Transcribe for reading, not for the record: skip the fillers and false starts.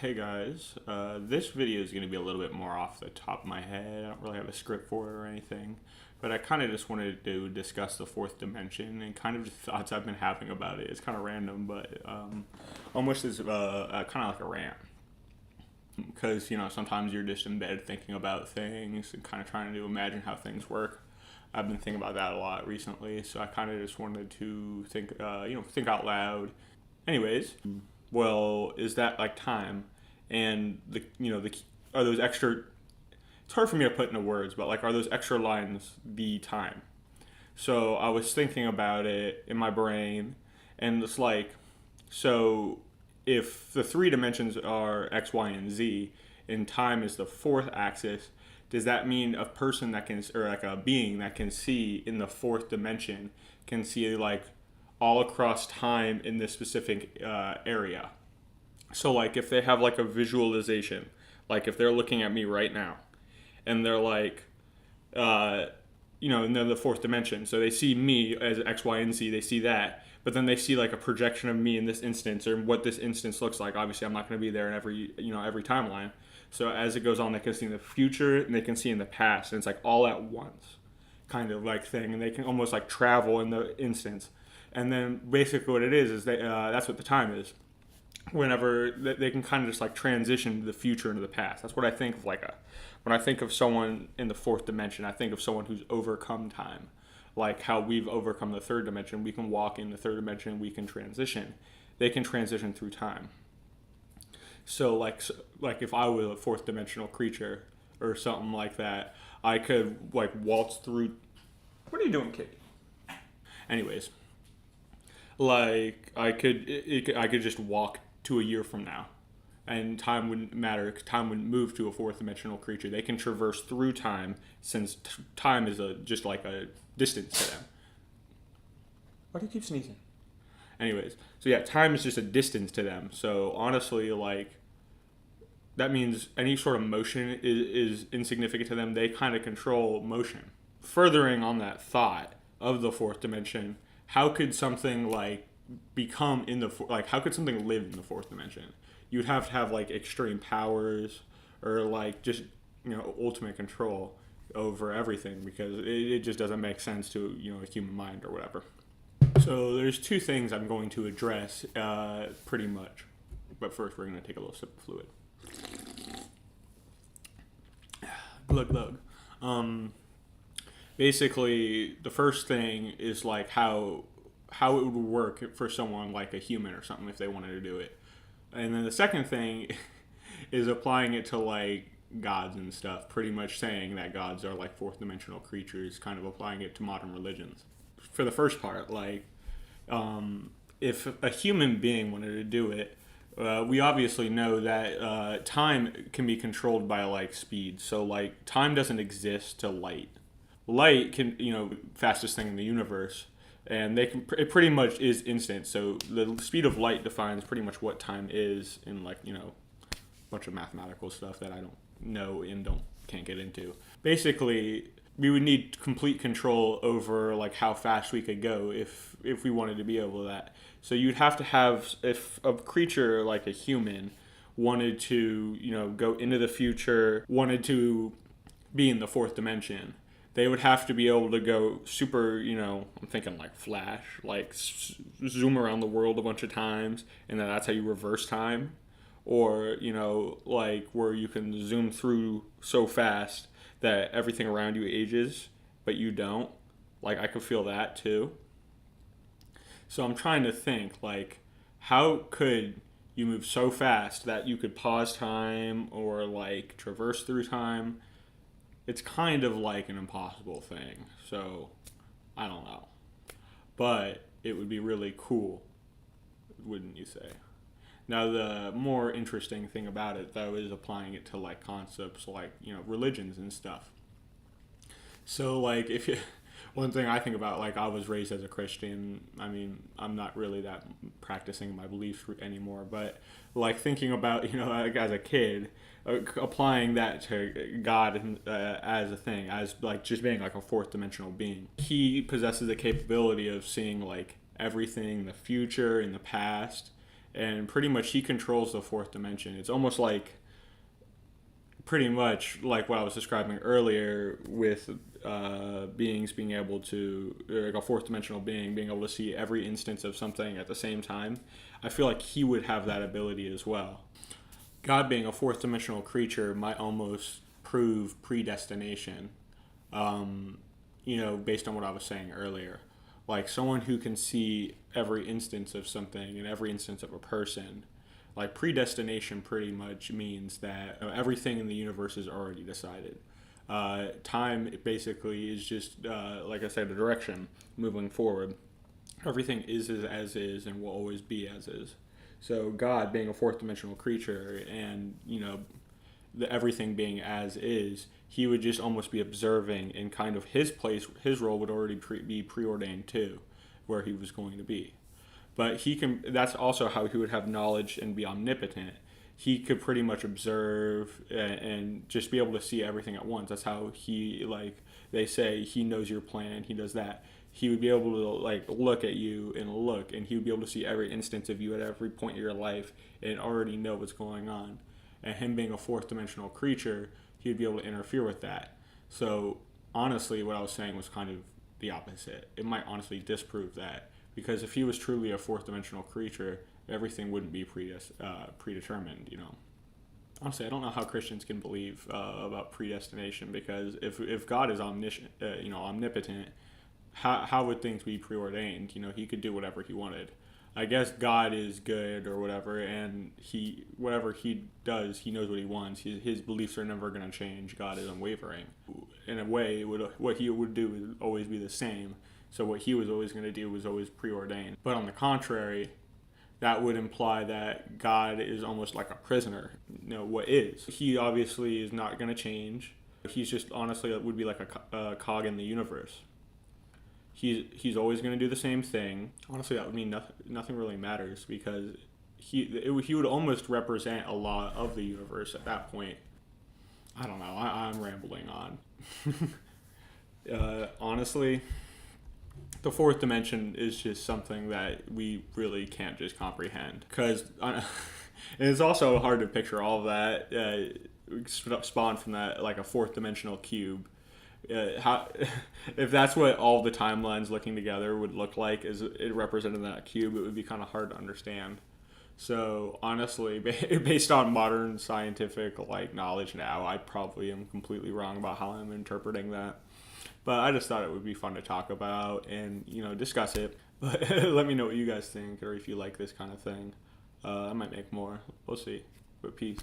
Hey guys, this video is going to be a little bit more off the top of my head. I don't really have a script for it or anything, but I kind of just wanted to discuss the fourth dimension and kind of just thoughts I've been having about it. It's kind of random, but almost as kind of like a rant. Because, sometimes you're just in bed thinking about things and kind of trying to imagine how things work. I've been thinking about that a lot recently, so I kind of just wanted to think out loud. Anyways, well, is that like time? And are those extra? It's hard for me to put into words, but like, are those extra lines the time? So I was thinking about it in my brain, and it's like, so if the three dimensions are X, Y, and Z, and time is the fourth axis, does that mean a person that can, or like a being that can see in the fourth dimension, can see like all across time in this specific area? So like if they have like a visualization, like if they're looking at me right now, and they're like, and they're the fourth dimension, so they see me as X, Y, and Z. They see that, but then they see like a projection of me in this instance or what this instance looks like. Obviously, I'm not going to be there in every timeline. So as it goes on, they can see in the future and they can see in the past, and it's like all at once, kind of like thing, and they can almost like travel in the instance. And then basically what it is that's what the time is. Whenever they can kind of just like transition the future into the past. That's what I think of when I think of someone in the fourth dimension, I think of someone who's overcome time. Like how we've overcome the third dimension, we can walk in the third dimension, we can transition. They can transition through time. So like if I was a fourth dimensional creature or something like that, I could like waltz through. What are you doing, Kitty? Anyways, like I could just walk to a year from now, and time wouldn't matter. Time wouldn't move to a fourth dimensional creature. They can traverse through time since time is just like a distance to them. Why do you keep sneezing? Anyways, so yeah, time is just a distance to them. So honestly, like that means any sort of motion is insignificant to them. They kind of control motion. Furthering on that thought of the fourth dimension, how could something like become how could something live in the fourth dimension? You'd have to have like extreme powers or like just ultimate control over everything, because it just doesn't make sense to a human mind or whatever. So there's two things I'm going to address pretty much, but first we're going to take a little sip of fluid. Glug glug. Basically the first thing is like how it would work for someone like a human or something if they wanted to do it. And then the second thing is applying it to like gods and stuff, pretty much saying that gods are like fourth dimensional creatures, kind of applying it to modern religions. For the first part, like if a human being wanted to do it, we obviously know that time can be controlled by like speed. So like time doesn't exist to light. Light can, fastest thing in the universe, and it pretty much is instant. So the speed of light defines pretty much what time is in like a bunch of mathematical stuff that I don't know and can't get into. Basically, we would need complete control over like how fast we could go if we wanted to be able to that. So you'd have to have, if a creature like a human wanted to go into the future, wanted to be in the fourth dimension, they would have to be able to go super, I'm thinking like Flash, like zoom around the world a bunch of times, and then that's how you reverse time. Or, like where you can zoom through so fast that everything around you ages, but you don't. Like I could feel that too. So I'm trying to think, like, how could you move so fast that you could pause time or like traverse through time? It's kind of like an impossible thing, so I don't know. But it would be really cool, wouldn't you say? Now, the more interesting thing about it, though, is applying it to like concepts like religions and stuff. So, like, one thing I think about, like, I was raised as a Christian. I mean, I'm not really that practicing my beliefs anymore, but like thinking about, like as a kid, applying that to God as a thing, as like just being like a fourth dimensional being. He possesses the capability of seeing like everything, the future and the past, and pretty much he controls the fourth dimension. It's almost like pretty much like what I was describing earlier with beings being able to, like a fourth dimensional being able to see every instance of something at the same time. I feel like he would have that ability as well. God being a fourth dimensional creature might almost prove predestination, based on what I was saying earlier. Like someone who can see every instance of something and every instance of a person. Like predestination pretty much means that everything in the universe is already decided. Time basically is just, like I said, the direction moving forward. Everything is as is and will always be as is. So God being a fourth dimensional creature and, everything being as is, he would just almost be observing, and kind of his place, his role would already be preordained too, where he was going to be. But that's also how he would have knowledge and be omnipotent. He could pretty much observe and just be able to see everything at once. That's how he, like they say, he knows your plan, he does that. He would be able to look at you and he would be able to see every instance of you at every point of your life and already know what's going on. And him being a fourth dimensional creature, he would be able to interfere with that. So honestly, what I was saying was kind of the opposite. It might honestly disprove that, because if he was truly a fourth dimensional creature, everything wouldn't be predetermined. Honestly, I don't know how Christians can believe about predestination, because if God is omniscient, omnipotent, how would things be preordained? He could do whatever he wanted. I guess God is good or whatever, and whatever he does, he knows what he wants. His beliefs are never going to change. God is unwavering. In a way, what he would do would always be the same. So what he was always going to do was always preordained. But on the contrary, that would imply that God is almost like a prisoner. What is? He obviously is not going to change. He's just, honestly, it would be like a cog in the universe. He's always going to do the same thing. Honestly, that would mean nothing really matters, because he would almost represent a lot of the universe at that point. I don't know. I'm rambling on. Honestly, the fourth dimension is just something that we really can't just comprehend, because it's also hard to picture all of that spawned from that, like a fourth dimensional cube. If that's what all the timelines looking together would look like, as it represented that cube, it would be kind of hard to understand. So honestly, based on modern scientific knowledge now, I probably am completely wrong about how I'm interpreting that. But I just thought it would be fun to talk about and discuss it. But let me know what you guys think, or if you like this kind of thing. I might make more. We'll see. But peace.